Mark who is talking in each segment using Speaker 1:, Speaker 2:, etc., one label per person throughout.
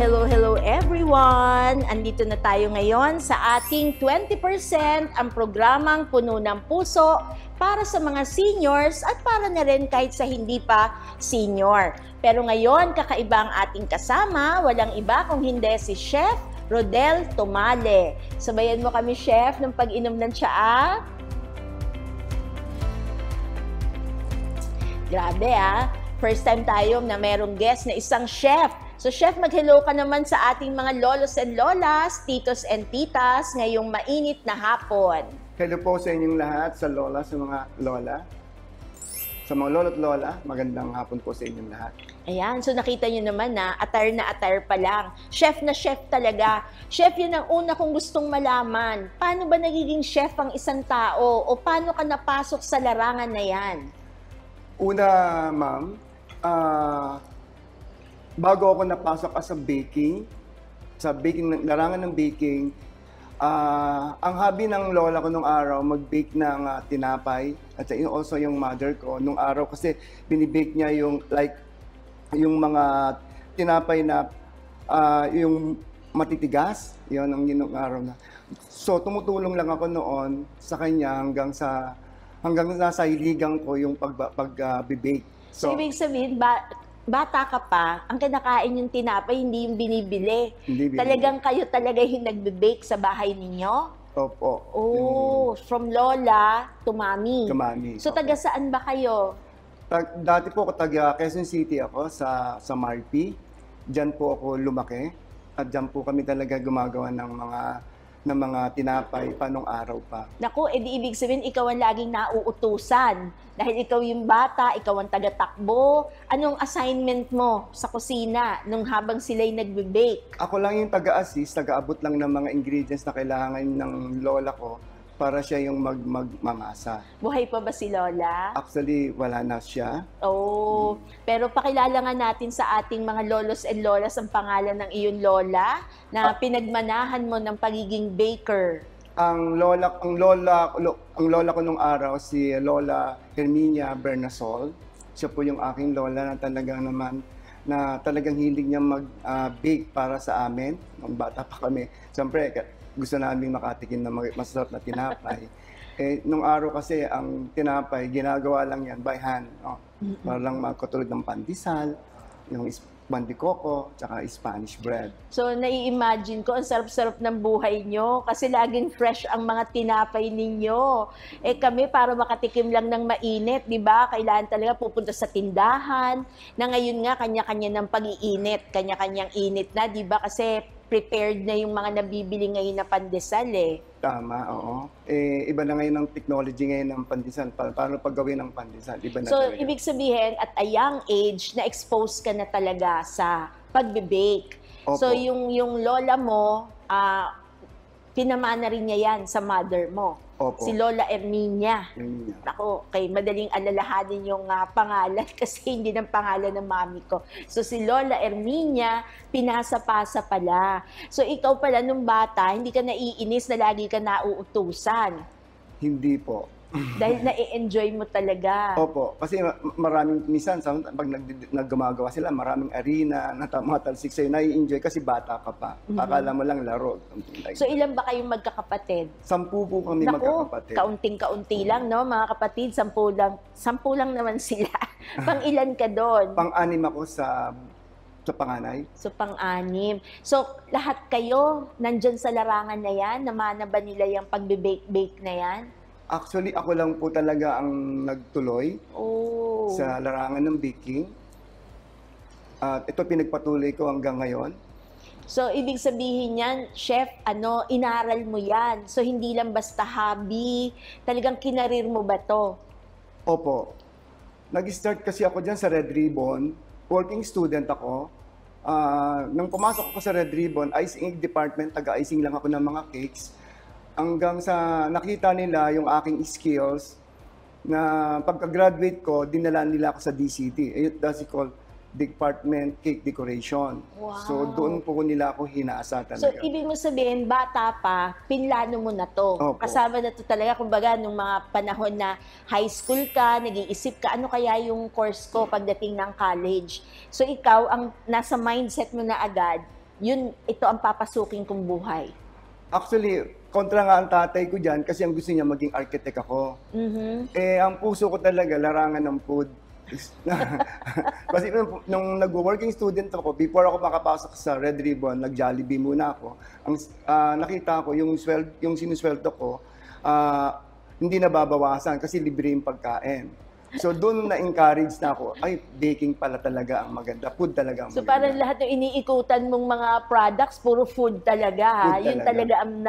Speaker 1: hello everyone! Andito na tayo ngayon sa ating 20% ang programang Puno ng Puso para sa mga seniors at para na rin kahit sa hindi pa senior. Pero ngayon, kakaiba ang ating kasama, walang iba kung hindi si Chef Rodel Tomale. Sabayan mo kami, Chef, ng pag-inom ng tsaa. Grabe first time tayo na merong guest na isang chef. So chef, mag-hello ka naman sa ating mga lolos and lolas, titos and titas, ngayong mainit na hapon.
Speaker 2: Hello po sa inyong lahat, sa lola, sa mga lola. Sa mga lolo't lola, magandang hapon po sa inyong lahat.
Speaker 1: Ayan, so nakita nyo naman na attire pa lang. Chef na chef talaga. Chef, yun ang una kong gustong malaman. Paano ba nagiging chef ang isang tao? O paano ka napasok sa larangan na yan?
Speaker 2: Una, ma'am, bago ako napasok sa larangan ng baking, ang hobby ng lola ko nung araw, mag-bake ng tinapay, at also yung mother ko nung araw kasi binibake niya yung mga tinapay na yung matitigas, yun ang ginong araw na. So tumutulong lang ako noon sa kanya hanggang nasa hiligang ko yung pag-bake.
Speaker 1: So ibig sabihin, bata ka pa, ang kinakain yung tinapay, hindi yung binibili. Talagang kayo talaga yung nagbe-bake sa bahay ninyo?
Speaker 2: Opo.
Speaker 1: Oh, from lola to mami.
Speaker 2: To mami.
Speaker 1: So taga saan ba kayo?
Speaker 2: Dati po ako taga Quezon City ako sa Marpi. Diyan po ako lumaki. At diyan po kami talaga gumagawa ng mga tinapay pa nung araw pa.
Speaker 1: Naku, edi ibig sabihin ikaw ang laging nauutusan. Dahil ikaw yung bata, ikaw ang taga-takbo. Anong assignment mo sa kusina nung habang sila'y nagbe-bake?
Speaker 2: Ako lang yung taga-assist, taga-abot lang ng mga ingredients na kailangan ng lola ko para siya yung magmamasa.
Speaker 1: Buhay pa ba si lola?
Speaker 2: Actually, wala na siya.
Speaker 1: Oh, pero pakilala nga natin sa ating mga lolos and lolas ang pangalan ng iyong lola na pinagmanahan mo ng pagiging baker.
Speaker 2: Ang lola ko nung araw si Lola Herminia Bernasol. Siya po yung aking lola na talagang hilig niya mag-bake para sa amin nung bata pa kami. Siyempre, gusto namin makatikim ng masarap na tinapay. Nung araw kasi ang tinapay, ginagawa lang yan by hand. Para lang magkatulad ng pandesal, yung bandikoko, tsaka Spanish bread.
Speaker 1: So, nai-imagine ko, ang sarap-sarap ng buhay nyo kasi laging fresh ang mga tinapay ninyo. Kami, para makatikim lang ng mainit, di ba? Kailangan talaga pupunta sa tindahan, na ngayon nga, kanya-kanya ng pag-iinit, kanya-kanyang init na, di ba? Kasi prepared na yung mga nabibili ngayon na pandesal
Speaker 2: Tama, oo. Iba na ngayon ang technology ngayon ng pandesal. Paano paggawin ng pandesal? Iba na
Speaker 1: so,
Speaker 2: talaga.
Speaker 1: Ibig sabihin, at a young age, na-expose ka na talaga sa pagbe-bake. So, yung lola mo, pinamana rin niya yan sa mother mo.
Speaker 2: Opo.
Speaker 1: Si Lola Herminia. Ako, madaling alalahanin yung pangalan kasi hindi ng pangalan ng mami ko. So si Lola Herminia, pinasa-pasa pala. So ikaw pala nung bata, hindi ka naiinis na lagi ka nauutusan? Hindi
Speaker 2: po.
Speaker 1: Dahil na-enjoy mo talaga.
Speaker 2: Opo. Kasi minsan, pag naggumagawa sila, maraming arena, mga talsik sa'yo, nai-enjoy kasi bata ka pa. Akala mo lang laro.
Speaker 1: So ilan ba kayong magkakapatid?
Speaker 2: 10 po kami magkakapatid.
Speaker 1: Kaunting-kaunti lang, no? Mga kapatid, 10 lang. 10 lang naman sila. Pang-ilan ka doon?
Speaker 2: Pang-anim ako sa panganay.
Speaker 1: So, pang-anim. So, lahat kayo, nandyan sa larangan na yan? Namana ba nila yung pagbe-bake na yan?
Speaker 2: Actually, ako lang po talaga ang nagtuloy sa larangan ng baking. At ito pinagpatuloy ko hanggang ngayon.
Speaker 1: So, ibig sabihin yan, chef, inaral mo yan. So, hindi lang basta hobby. Talagang kinarir mo ba to?
Speaker 2: Opo. Nag-start kasi ako dyan sa Red Ribbon. Working student ako. Nung pumasok ako sa Red Ribbon, icing department, taga-icing lang ako ng mga cakes. Hanggang sa nakita nila yung aking skills na pagka-graduate ko, dinala nila ako sa DCD. That's called Department Cake Decoration.
Speaker 1: Wow.
Speaker 2: So doon po nila ako hinasa talaga.
Speaker 1: So ibig mo sabihin, bata pa, pinlano mo na to.
Speaker 2: Opo.
Speaker 1: Kasama na to talaga, kumbaga, nung mga panahon na high school ka, nag-iisip ka, ano kaya yung course ko pagdating ng college. So ikaw, ang nasa mindset mo na agad, ito ang papasukin kong buhay?
Speaker 2: Actually, kontra nga ang tatay ko dyan kasi ang gusto niya maging architect ako. Ang puso ko talaga, larangan ng food. Kasi nung nag-working student ako, before ako makapasok sa Red Ribbon, nag-Jollibee muna ako. Nakita ko yung sinusweldo ko, hindi nababawasan kasi libre yung pagkain. So doon na-encourage na ako, ay, baking pala talaga ang maganda. Food talaga ang
Speaker 1: So
Speaker 2: maganda.
Speaker 1: parang lahat ng iniikutan mong mga products, puro food talaga.
Speaker 2: Food
Speaker 1: Yun talaga ang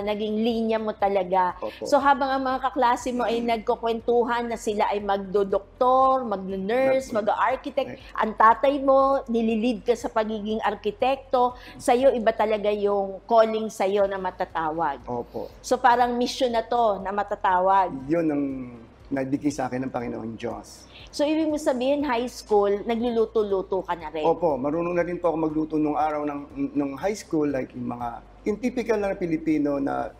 Speaker 1: naging linya mo talaga.
Speaker 2: Opo.
Speaker 1: So habang ang mga kaklase mo ay nagkukwentuhan na sila ay magdodoktor, mag-nurse, mag-architect, ang tatay mo, nililid ka sa pagiging arkitekto, sa'yo iba talaga yung calling sa'yo na matatawag.
Speaker 2: Opo.
Speaker 1: So parang mission na to na matatawag.
Speaker 2: Yun ang nagbigay sa akin ng Panginoon Diyos.
Speaker 1: So ibig mo sabihin, high school, nagluluto-luto ka na rin?
Speaker 2: Opo, marunong na rin po ako magluto nung araw ng high school, like yung typical na Pilipino na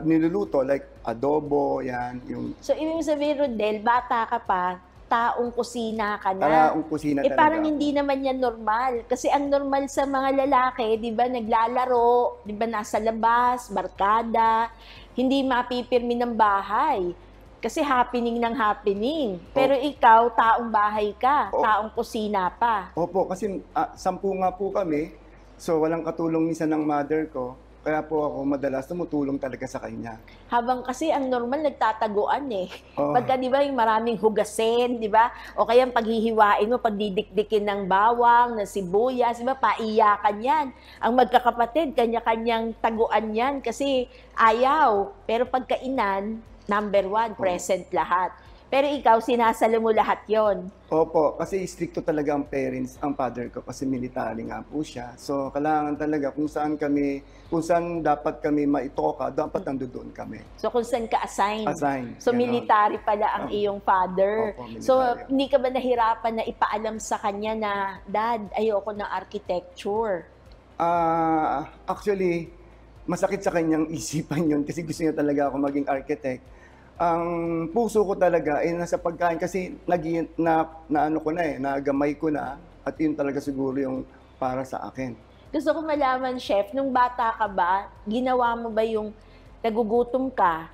Speaker 2: niluluto, like adobo, yan, yung
Speaker 1: So ibig mo sabihin, Rodel, bata ka pa, taong kusina ka na.
Speaker 2: taong kusina talaga.
Speaker 1: Parang hindi naman yan normal. Kasi ang normal sa mga lalaki, di ba, naglalaro, di ba, nasa labas, barkada, hindi mapipirmi ng bahay. Kasi happening ng happening. Pero ikaw, taong bahay ka, taong kusina pa.
Speaker 2: Opo, kasi 10 nga po kami, so walang katulong minsan ng mother ko, kaya po ako madalas tumutulong talaga sa kanya.
Speaker 1: Habang kasi ang normal nagtataguan eh.
Speaker 2: Oo.
Speaker 1: Pagka di ba yung maraming hugasin, di ba? O kaya paghihiwain mo, pagdidikdikin ng bawang, ng sibuyas, di ba? Paiyakan yan. Ang magkakapatid, kanya-kanyang taguan yan kasi ayaw. Pero pagkainan, number 1, present lahat. Pero ikaw, sinasalo mo lahat yon.
Speaker 2: Opo, kasi stricto talaga ang parents, ang father ko, kasi military nga po siya. So, kailangan talaga kung saan dapat kami maitoka, dapat nandoon kami.
Speaker 1: So, kung saan ka assign.
Speaker 2: Ganon.
Speaker 1: So, military pala ang iyong father.
Speaker 2: Opo, military.
Speaker 1: So, hindi ka ba nahirapan na ipaalam sa kanya na, Dad, ayoko ng architecture?
Speaker 2: Actually, masakit sa kanyang isipan yun kasi gusto niya talaga ako maging architect. Ang puso ko talaga ay nasa pagkain kasi nagamay ko na at yun talaga siguro yung para sa akin.
Speaker 1: Gusto ko malaman, Chef, nung bata ka ba, ginawa mo ba yung nagugutom ka,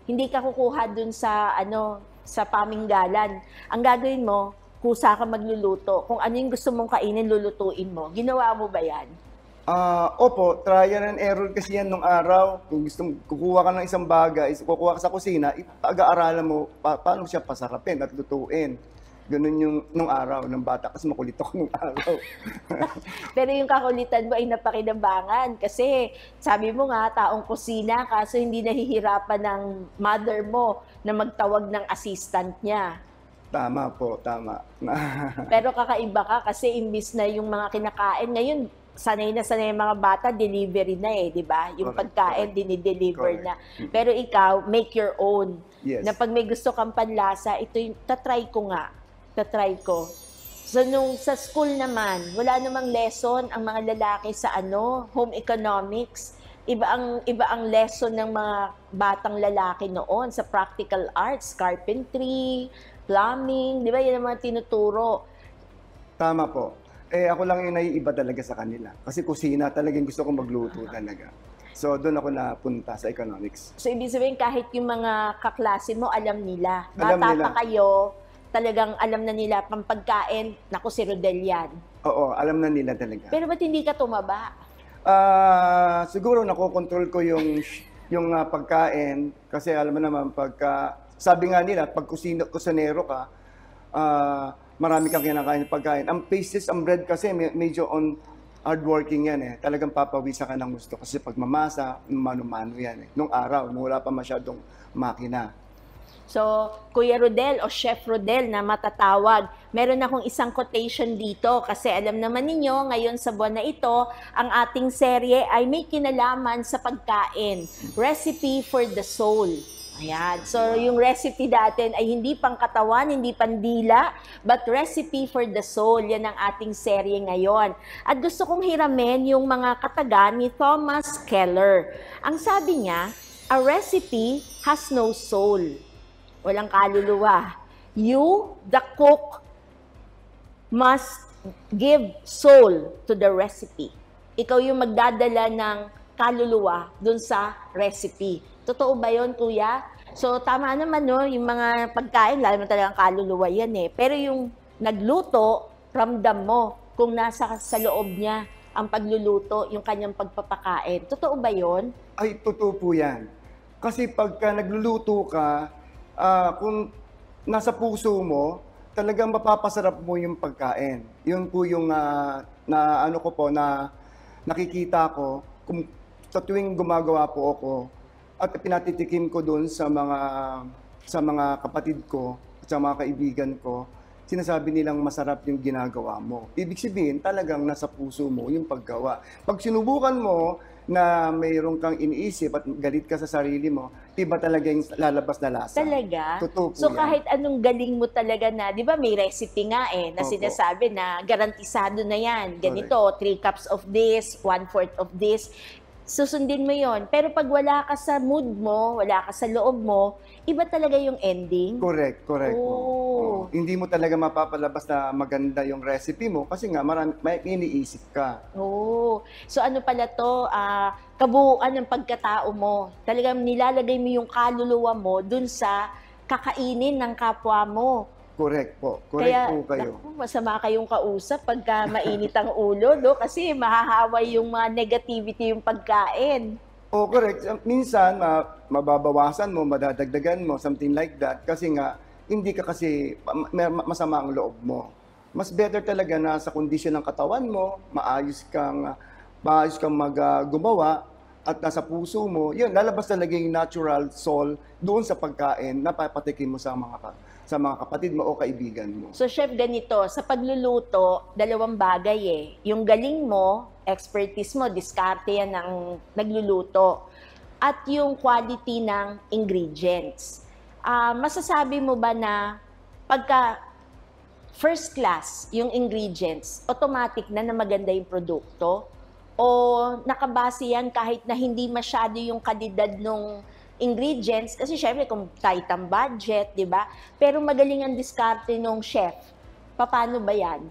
Speaker 1: hindi ka kukuha dun sa, sa paminggalan. Ang gagawin mo, kusa ka magluluto. Kung ano yung gusto mong kainin, lulutuin mo. Ginawa mo ba yan?
Speaker 2: Opo, trial and error kasi yan nung araw. Kung gusto kukuha ka ng isang bagay, kukuha ka sa kusina, pag-aaralan mo paano siya pasarapin at lutuin. Ganun yung nung araw, ng bata, kasi makulit ako nung araw.
Speaker 1: Pero yung kakulitan mo ay napakinabangan kasi sabi mo nga, taong kusina, kaso hindi nahihirapan ng mother mo na magtawag ng assistant niya.
Speaker 2: Tama po, tama.
Speaker 1: Pero kakaiba ka kasi imbis na yung mga kinakain, ngayon, sanay na sanay yung mga bata, delivery na di ba? Yung
Speaker 2: Correct,
Speaker 1: pagkain,
Speaker 2: correct.
Speaker 1: dinideliver
Speaker 2: Correct.
Speaker 1: na. Pero ikaw, make your own.
Speaker 2: Yes.
Speaker 1: Na pag may gusto kang panlasa, ito yung, tatry ko nga. Tatry ko. So, nung sa school naman, wala namang lesson ang mga lalaki sa home economics. Iba ang lesson ng mga batang lalaki noon sa practical arts, carpentry, plumbing, di ba? Yan ang mga tinuturo.
Speaker 2: Tama po. Ako lang yung naiiba talaga sa kanila. Kasi kusina talagang gusto kong magluto talaga. So, doon ako napunta sa economics.
Speaker 1: So, ibig sabihin, kahit yung mga kaklase mo, alam nila.
Speaker 2: Alam
Speaker 1: Bata
Speaker 2: nila.
Speaker 1: pa kayo, talagang alam na nila, pampagkain, naku, si Rodel yan.
Speaker 2: Oo, alam na nila talaga.
Speaker 1: Pero ba't hindi ka tumaba?
Speaker 2: Siguro nakokontrol ko yung pagkain kasi alam mo naman sabi nga nila pag kusinero ka, marami kang kinakain ng pagkain. Ang pastries, ang bread kasi medyo on hardworking yan Talagang papawisa ka ng gusto kasi pag mamasa, mano-mano yan Nung araw, nung wala pa masyadong makina.
Speaker 1: So, Kuya Rodel o Chef Rodel na matatawag, meron akong isang quotation dito kasi alam naman ninyo, ngayon sa buwan na ito, ang ating serye ay may kinalaman sa pagkain. Recipe for the soul. Ayan. So, yung recipe natin ay hindi pang katawan, hindi pandila, but recipe for the soul. Yan ang ating serye ngayon. At gusto kong hiramin yung mga kataga ni Thomas Keller. Ang sabi niya, a recipe has no soul. Walang kaluluwa. You, the cook, must give soul to the recipe. ikaw yung magdadala ng kaluluwa dun sa recipe. Totoo ba yun, kuya? So, tama naman, no? Yung mga pagkain, lalo mo talagang kaluluwa yan eh. Pero yung nagluto, ramdam mo kung nasa sa loob niya ang pagluluto, yung kanyang pagpapakain. Totoo ba yun?
Speaker 2: Ay, totoo po yan. Kasi pagka nagluluto ka, kung nasa puso mo, talagang mapapasarap mo yung pagkain. Yun po yung na nakikita ko kung sa tuwing gumagawa po ako at pinatitikim ko doon sa mga kapatid ko at sa mga kaibigan ko, sinasabi nilang masarap yung ginagawa mo. Ibig sabihin, talagang nasa puso mo yung paggawa. Pag sinubukan mo na mayroon kang iniisip at galit ka sa sarili mo, iba talaga yung lalabas na lasa.
Speaker 1: Talaga?
Speaker 2: Totoo po
Speaker 1: So
Speaker 2: yan.
Speaker 1: kahit anong galing mo talaga na, di ba may recipe nga na
Speaker 2: Opo.
Speaker 1: sinasabi na garantisado na yan. Ganito, 3 cups of this, 1/4 of this. Susundin mo yon. Pero pag wala ka sa mood mo, wala ka sa loob mo, iba talaga yung ending.
Speaker 2: Correct po.
Speaker 1: Oh.
Speaker 2: Hindi mo talaga mapapalabas na maganda yung recipe mo kasi nga may iniisip ka.
Speaker 1: Oh. So ano pala to, kabuuan ng pagkatao mo. Talagang nilalagay mo yung kaluluwa mo dun sa kakainin ng kapwa mo.
Speaker 2: Correct po. Correct po kayo.
Speaker 1: Naku, masama kayong kausap pagka mainit ang ulo, no? Kasi mahahaway yung mga negativity yung pagkain.
Speaker 2: Oh, correct. Minsan, mababawasan mo, madadagdagan mo, something like that. Kasi nga, hindi ka kasi masama ang loob mo. Mas better talaga na sa kondisyon ng katawan mo, maayos kang gumawa at nasa puso mo, yun, lalabas talaga yung natural soul doon sa pagkain na papatikim mo sa mga kapatid mo o kaibigan mo.
Speaker 1: So, chef, ganito, sa pagluluto, 2 bagay eh. Yung galing mo, expertise mo, diskarte yan ng nagluluto. At yung quality ng ingredients. Masasabi mo ba na pagka first class yung ingredients, automatic na maganda yung produkto? O nakabase yan kahit na hindi masyado yung kalidad ng ingredients? Kasi syempre kung tight ang budget, di ba? Pero magaling ang diskarte ng chef. Paano ba yan?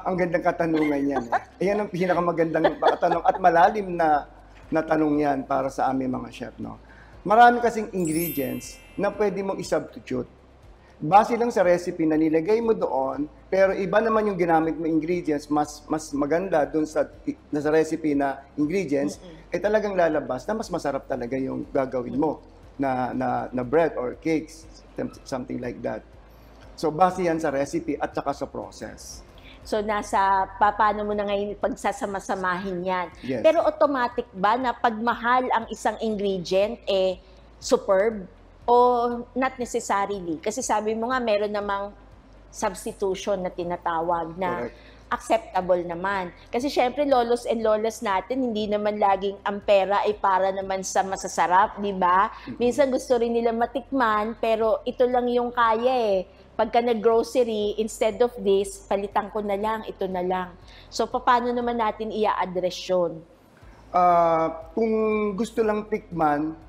Speaker 2: Ang gandang katanungan yan. Ayan ang pinakamagandang tanong at malalim na tanong yan para sa aming mga chef. No? Marami kasing ingredients na pwede mong isubstitute. Base lang sa recipe na nilagay mo doon, pero iba naman yung ginamit mo ingredients, mas maganda doon sa recipe na ingredients, ay talagang lalabas na mas masarap talaga yung gagawin mo na bread or cakes, something like that. So, base yan sa recipe at saka sa process.
Speaker 1: So, nasa paano mo na ngayon pagsasama-samahin yan.
Speaker 2: Yes.
Speaker 1: Pero automatic ba na pagmahal ang isang ingredient, superb? O not necessarily? Kasi sabi mo nga, meron namang substitution na tinatawag na
Speaker 2: Correct.
Speaker 1: acceptable naman. Kasi syempre, lolos and lolas natin, hindi naman laging ang pera ay para naman sa masasarap, di ba? Minsan gusto rin nila matikman, pero ito lang yung kaya eh. Pagka nag-grocery, instead of this, palitan ko na lang, ito na lang. So, paano naman natin i-address yun?
Speaker 2: Kung gusto lang tikman,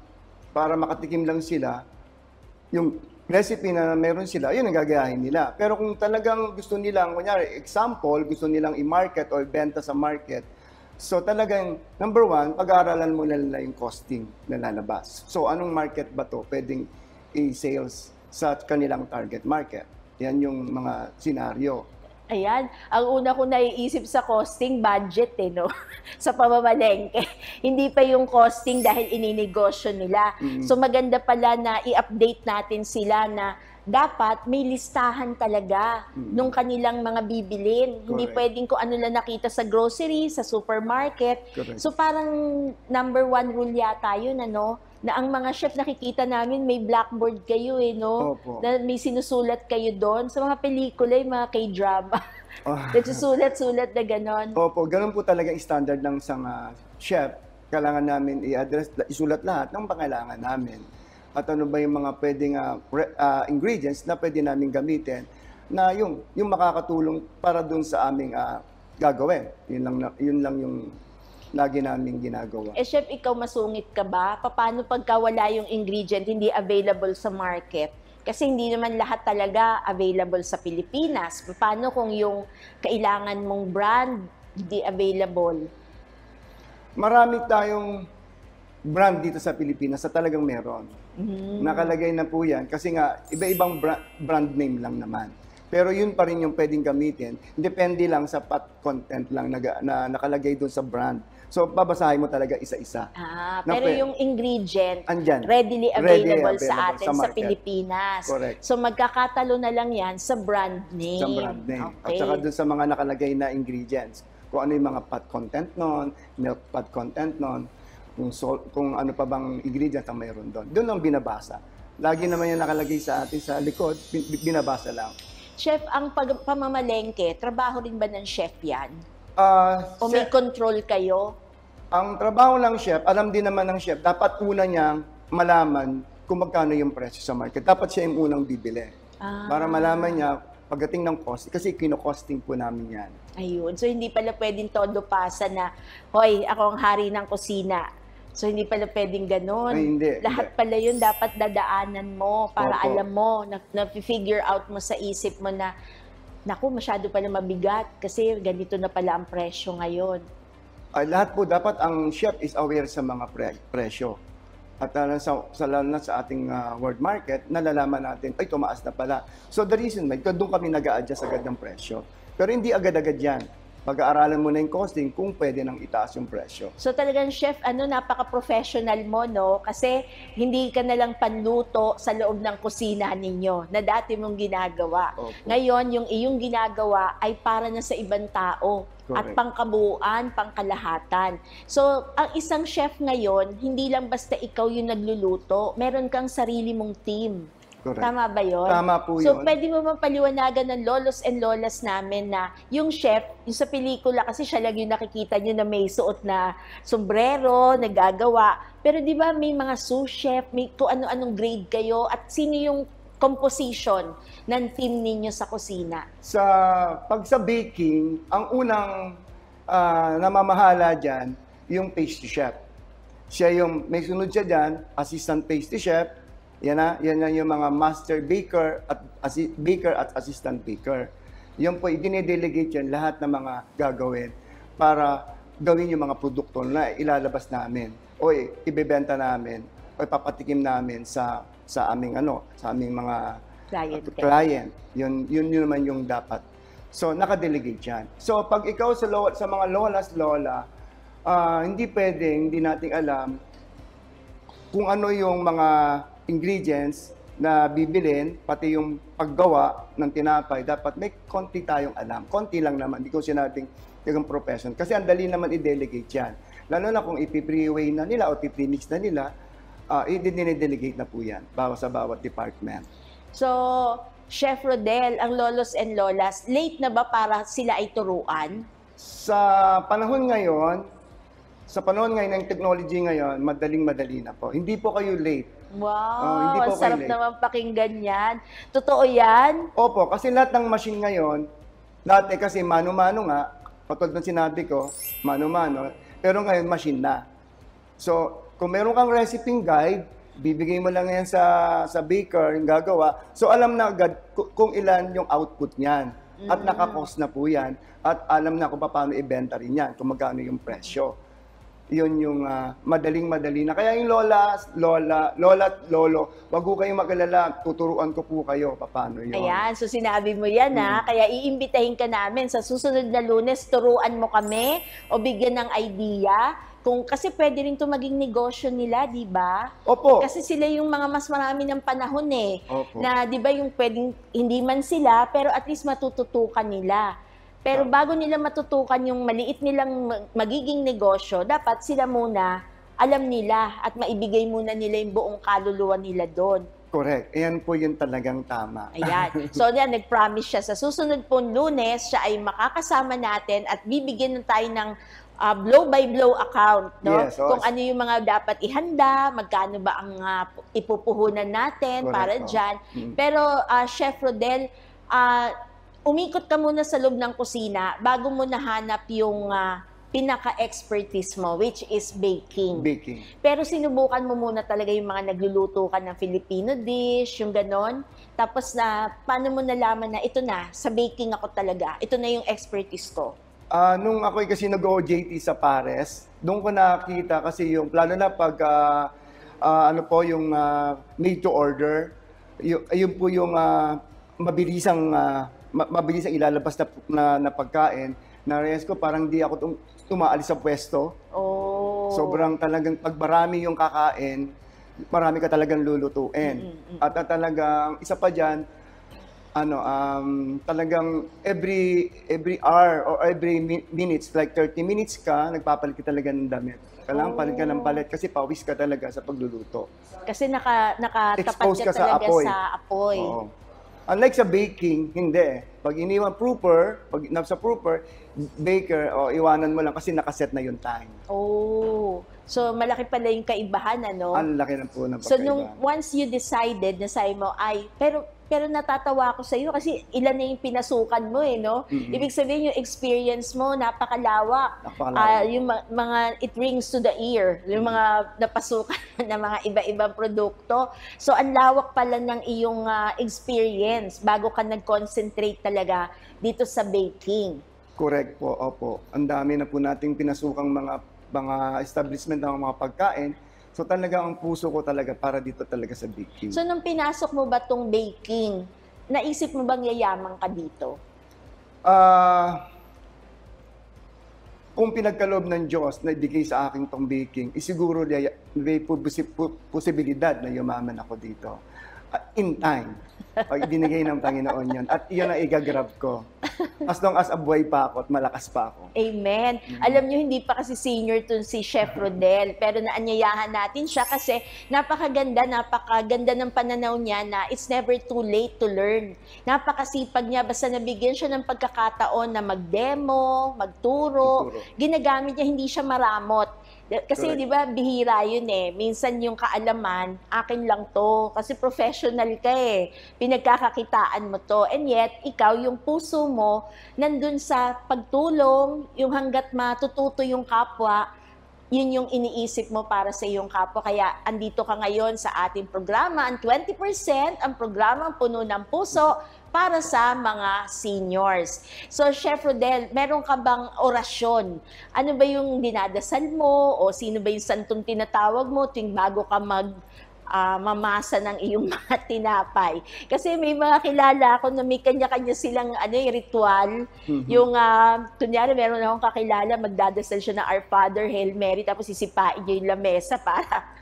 Speaker 2: para makatikim lang sila, yung recipe na meron sila, yun ang gagayahin nila. Pero kung talagang gusto nilang, kunyari, example, gusto nilang i-market or benta sa market, so talagang, number 1, pag-aaralan mo nila yung costing na lalabas. So, anong market ba to? Pwedeng i-sales sa kanilang target market. Yan yung mga senaryo.
Speaker 1: Ayan, ang una ko naiisip sa costing, budget no? Sa pamamalengke. Hindi pa yung costing dahil ininegosyo nila. So maganda pala na i-update natin sila na dapat may listahan talaga nung kanilang mga bibilin. Hindi pwedeng kung ano lang nakita sa grocery, sa supermarket.
Speaker 2: Correct.
Speaker 1: So parang number 1 rule yata yun, na ang mga chef nakikita namin may blackboard kayo no?
Speaker 2: Opo.
Speaker 1: Na may sinusulat kayo doon. Sa mga pelikula, yung mga K-drama.
Speaker 2: Oh.
Speaker 1: Nagsusulat-sulat na ganon.
Speaker 2: Opo, ganun po talaga yung standard ng isang chef. Kailangan namin isulat lahat ng pangailangan namin. At ano ba yung mga pwedeng ingredients na pwede namin gamitin na yung makakatulong para dun sa aming gagawin. Yun lang yung lagi namin ginagawa.
Speaker 1: Chef, ikaw masungit ka ba? Paano pagka wala yung ingredient, hindi available sa market? Kasi hindi naman lahat talaga available sa Pilipinas. Paano kung yung kailangan mong brand Hindi available.
Speaker 2: Marami tayong brand dito sa Pilipinas na talagang meron. Nakalagay na po yan kasi nga iba-ibang brand name lang naman. Pero yun pa rin yung pwedeng gamitin. Depende lang sa pot content lang na nakalagay doon sa brand. So babasahin mo talaga isa-isa.
Speaker 1: Pero yung ingredient,
Speaker 2: andyan,
Speaker 1: readily available sa atin sa
Speaker 2: market.
Speaker 1: Pilipinas.
Speaker 2: Correct.
Speaker 1: So magkakatalo na lang yan sa brand name.
Speaker 2: Sa brand name. At
Speaker 1: Okay.
Speaker 2: saka doon sa mga nakalagay na ingredients. Kung ano yung mga pot content nun, milk pot content nun, kung ano pa bang ingredients ang mayroon doon. Doon ang binabasa. Lagi naman yung nakalagay sa atin sa likod, binabasa lang.
Speaker 1: Chef, ang pamamalengke, trabaho rin ba ng chef yan? O
Speaker 2: Chef,
Speaker 1: may control kayo?
Speaker 2: ang trabaho ng chef, alam din naman ng chef, dapat una niyang malaman kung magkano yung presyo sa market. Dapat siya yung unang bibili. Para malaman niya pagdating ng cost, kasi kino-costing po namin yan.
Speaker 1: Ayun. So, hindi pala pwedeng todo pasa na, hoy, ako ang hari ng kusina. So, hindi pala pwedeng ganun.
Speaker 2: Ay, hindi,
Speaker 1: Lahat
Speaker 2: hindi.
Speaker 1: pala yun dapat dadaanan mo para
Speaker 2: Opo.
Speaker 1: alam mo, na-figure out mo sa isip mo na, naku, masyado pala mabigat kasi ganito na pala ang presyo ngayon.
Speaker 2: Lahat po dapat ang chef is aware sa mga presyo. At lalo na sa ating world market, nalalaman natin, ay tumaas na pala. So the reason, doon kami nag-a-adjust agad ng presyo. Pero hindi agad-agad yan. Pag-aaralan mo na yung costing kung pwede nang itaas yung presyo.
Speaker 1: So talagang chef, napaka-professional mo, no? Kasi hindi ka na lang panluto sa loob ng kusina ninyo na dati mong ginagawa.
Speaker 2: Opo.
Speaker 1: Ngayon, yung iyong ginagawa ay para na sa ibang tao. At
Speaker 2: Correct.
Speaker 1: pangkabuuan, pangkalahatan. So, ang isang chef ngayon, hindi lang basta ikaw yung nagluluto, meron kang sarili mong team.
Speaker 2: Correct.
Speaker 1: Tama ba yun?
Speaker 2: Tama po
Speaker 1: So,
Speaker 2: yun.
Speaker 1: pwede mo mapaliwanagan ng lolos and lolas namin na yung chef, yung sa pelikula, kasi siya lang yung nakikita nyo na may suot na sombrero, nagagawa. Pero di ba may mga sous chef, may kung ano-anong grade kayo, at sino yung composition ng team ninyo sa kusina?
Speaker 2: Pag sa baking, ang unang namamahala dyan, yung pastry chef. May sunod siya dyan, assistant pastry chef. Yan na yung mga master baker at assistant baker. Yun po, i-delegate yan lahat ng mga gagawin para gawin yung mga produkto na ilalabas namin o ibebenta namin o ipapatikim namin sa aming mga client. Yun naman yung dapat. So naka-delegate yan. So pag ikaw sa mga lola, hindi pwedeng hindi nating alam kung ano yung mga ingredients na bibilin, pati yung paggawa ng tinapay, dapat may konti tayong alam. Konti lang naman, hindi ko sinabing yung profession. Kasi ang dali naman i-delegate yan. Lalo na kung ipi-pre-weigh na nila o ipi-premix na nila, i-delegate na po yan sa bawat department.
Speaker 1: So, Chef Rodel, ang lolos and lolas, late na ba para sila ay turuan?
Speaker 2: Sa panahon ngayon ng technology ngayon, madaling-madali na po. Hindi po kayo late.
Speaker 1: Wow,
Speaker 2: hindi po
Speaker 1: ang sarap
Speaker 2: kayo late.
Speaker 1: naman pakinggan yan. Totoo yan?
Speaker 2: Opo, kasi lahat ng machine ngayon, dati kasi mano-mano nga, patulad ng sinabi ko, mano-mano, pero ngayon machine na. So, kung meron kang recipe guide, bibigay mo lang yan sa baker, yung gagawa. So, alam na agad kung ilan yung output niyan. At naka-cost na po yan. At alam na kung paano ibenta rin yan, kung magkano yung presyo. Yun yung madaling-madali na. Kaya yung lola at lolo, wag ko kayong mag-alala, tuturuan ko po kayo paano yun.
Speaker 1: Ayan, so sinabi mo yan ha. Kaya iimbitahin ka namin sa susunod na Lunes, turuan mo kami o bigyan ng idea. Kasi pwede rin ito maging negosyo nila, di ba?
Speaker 2: Opo.
Speaker 1: Kasi sila yung mga mas marami ng panahon
Speaker 2: Opo.
Speaker 1: Na di ba yung pwedeng hindi man sila, pero at least matututukan nila. Pero bago nila matutukan yung maliit nilang magiging negosyo, dapat sila muna alam nila at maibigay muna nila yung buong kaluluwa nila doon.
Speaker 2: Correct. Ayan po yung talagang tama.
Speaker 1: Ayan. So yan, nag-promise siya sa susunod pong Lunes, siya ay makakasama natin at bibigyan tayo ng blow-by-blow account, no?
Speaker 2: Yes,
Speaker 1: Kung ano yung mga dapat ihanda, magkano ba ang ipupuhunan natin. Correct, para dyan. Pero Chef Rodel, umikot ka muna sa loob ng kusina bago mo nahanap yung pinaka-expertise mo, which is baking.
Speaker 2: Baking.
Speaker 1: Pero sinubukan mo muna talaga yung mga nagluluto ka ng Filipino dish, yung ganon. Tapos paano mo nalaman na ito na, sa baking ako talaga, ito na yung expertise ko?
Speaker 2: Nung ako'y kasi nag-OJT sa Pares, doon ko nakita kasi yung, lalo na pag, ano po, yung made to order, ayun po yung mabilisang ilalabas na pagkain. Na-realize ko, parang di ako tumaalis sa pwesto.
Speaker 1: Oh.
Speaker 2: Sobrang talagang, pag marami yung kakain, marami ka talagang lulutuin. At talagang, isa pa dyan, talagang every hour or every minutes, like 30 minutes ka, nagpapalit ka talaga ng damit. Kailangan palit ka ng palit kasi pawis ka talaga sa pagluluto.
Speaker 1: Kasi nakatapat
Speaker 2: Exposed
Speaker 1: ka
Speaker 2: ka sa
Speaker 1: talaga
Speaker 2: apoy.
Speaker 1: sa apoy.
Speaker 2: Oo. Unlike sa baking, hindi. Pag iniwan pag nasa proofer, baker, iwanan mo lang kasi nakaset na yung time.
Speaker 1: Oh. So, malaki pala yung kaibahan, ano?
Speaker 2: Ang laki na po ng
Speaker 1: So,
Speaker 2: pagkaiba.
Speaker 1: once you decided na sa'yo mo, pero natatawa ako sa'yo kasi ilan na yung pinasukan mo no? Ibig sabihin yung experience mo, napakalawak. Yung mga, it rings to the ear, yung mga napasukan na mga iba-ibang produkto. So, ang lawak pala ng iyong experience bago ka nag-concentrate talaga dito sa baking.
Speaker 2: Correct po, opo. Ang dami na po nating pinasukang mga establishment ng mga pagkain. So talaga ang puso ko talaga para dito talaga sa baking.
Speaker 1: So nung pinasok mo ba tong baking, naisip mo bang yayaman ka dito?
Speaker 2: Kung pinagkaloob ng Diyos na ibigay sa akin tong baking, siguro may posibilidad na yumaman ako dito. In time. Pag binigay ng Panginoon yun. At yun ang igagrab ko. As long as abuhay pa ako at malakas pa ako.
Speaker 1: Amen. Alam nyo, hindi pa kasi senior to si Chef Rodel, pero naanyayahan natin siya kasi napakaganda ng pananaw niya na it's never too late to learn. Napakasipag niya, basta nabigyan siya ng pagkakataon na mag-demo, magturo. Ginagamit niya, hindi siya maramot. Kasi di ba bihira yun minsan yung kaalaman, akin lang to. Kasi professional ka pinagkakakitaan mo to. And yet, ikaw, yung puso mo, nandun sa pagtulong, yung hanggat matututo yung kapwa, yun yung iniisip mo para sa iyong kapwa. Kaya andito ka ngayon sa ating programa, ang 20%, ang programang Puno ng Puso para sa mga seniors. So, Chef Rodel, meron ka bang orasyon? Ano ba yung dinadasal mo? O sino ba yung santong tinatawag mo tuwing bago ka mamasa ng iyong mga tinapay? Kasi may mga kilala ako na may kanya-kanya silang ritual. Yung, kunyari, meron akong kakilala, magdadasal siya ng Our Father, Hail Mary, tapos sisipain niya yung lamesa para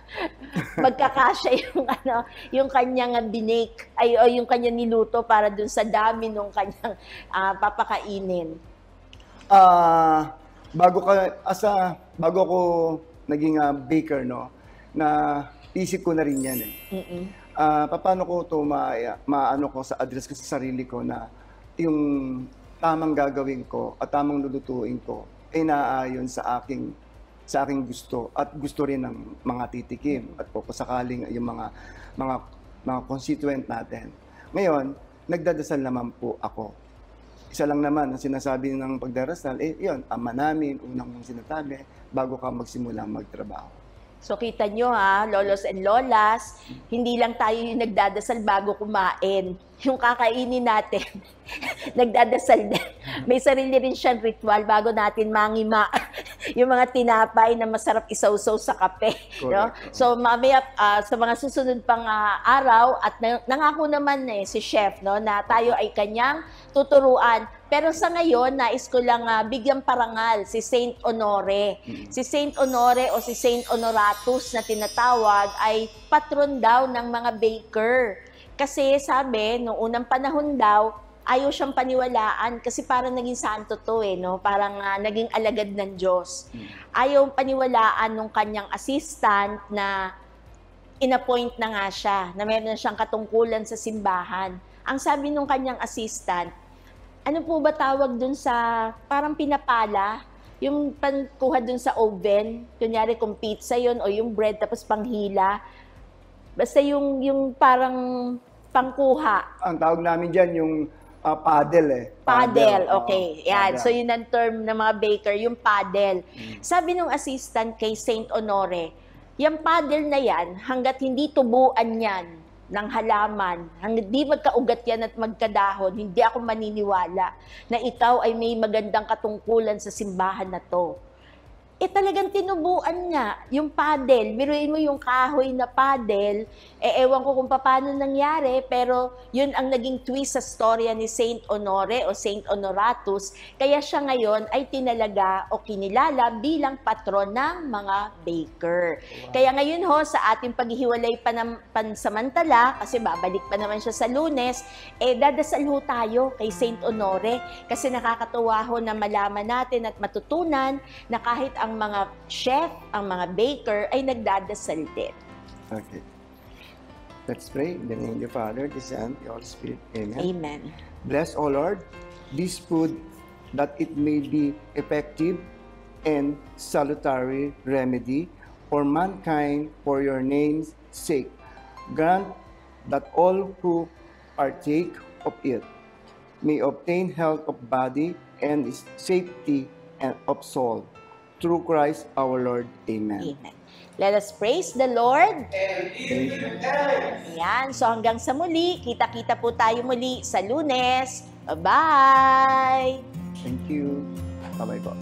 Speaker 1: magkakasya yung kanyang binake, o yung kanyang niluto para dun sa dami nung kanyang papakainin.
Speaker 2: Bago ako naging baker, na isip ko na rin yan paano ko ito maano ko sa address ko sa sarili ko na yung tamang gagawin ko at tamang lulutuin ko ay naaayon sa aking gusto at gusto rin ng mga titikim at po sakaling yung mga constituent natin. Ngayon, nagdadasal naman po ako. Isa lang naman ang sinasabi ng pagdarasal, yun, Ama namin, unang mong sinasabi bago ka magsimulang magtrabaho.
Speaker 1: So kita nyo lolos and lolas, hindi lang tayo yung nagdadasal bago kumain. Yung kakainin natin, nagdadasal din. May sarili rin siyang ritual bago natin mangima yung mga tinapay na masarap isawsaw sa kape. No? So mamaya sa mga susunod pang araw, at nangako naman si Chef na tayo ay kanyang tuturuan. Pero sa ngayon, nais ko lang bigyang parangal si Saint Honore. Si Saint Honore o si Saint Honoratus na tinatawag ay patron daw ng mga baker. Kasi sabi, noong unang panahon daw, ayaw siyang paniwalaan kasi parang naging santo to parang naging alagad ng Diyos. Ayaw paniwalaan nung kanyang assistant na inappoint na nga siya, na meron na siyang katungkulan sa simbahan. Ang sabi nung kanyang assistant, ano po ba tawag dun sa parang pinapala? Yung pankuha dun sa oven, kunyari kung pizza yun o yung bread tapos panghila. Basta yung parang pangkuha.
Speaker 2: Ang tawag namin dyan yung paddle
Speaker 1: Paddle, okay. Yan.
Speaker 2: Paddle.
Speaker 1: So yun ang term ng mga baker, yung paddle. Sabi nung assistant kay Saint Honore, yung paddle na yan, hanggat hindi tubuan yan ng halaman, hindi magkaugat yan at magkadahon, hindi ako maniniwala na ikaw ay may magandang katungkulan sa simbahan na to. Talagang tinubuan nga yung paddle. Biruin mo yung kahoy na paddle, ewan ko kung paano nangyari, pero yun ang naging twist sa storya ni Saint Honore o Saint Honoratus. Kaya siya ngayon ay tinalaga o kinilala bilang patron ng mga baker. Kaya ngayon ho, sa ating paghihiwalay pansamantala, kasi babalik pa naman siya sa Lunes, dadasal ho tayo kay Saint Honore kasi nakakatuwa ho na malaman natin at matutunan na kahit ang mga chef, ang mga baker ay nagdadasal din.
Speaker 2: Okay. Let's pray. In the name of the Father, the Son, the Holy Spirit. Amen.
Speaker 1: Amen.
Speaker 2: Bless, O Lord, this food that it may be effective and salutary remedy for mankind for your name's sake. Grant that all who partake of it may obtain health of body and safety of soul. Through Christ our Lord. Amen.
Speaker 1: Amen. Let us praise the Lord. Ayan. So hanggang sa muli, kita-kita po tayo muli sa Lunes. Bye-bye!
Speaker 2: Thank you. Bye-bye po.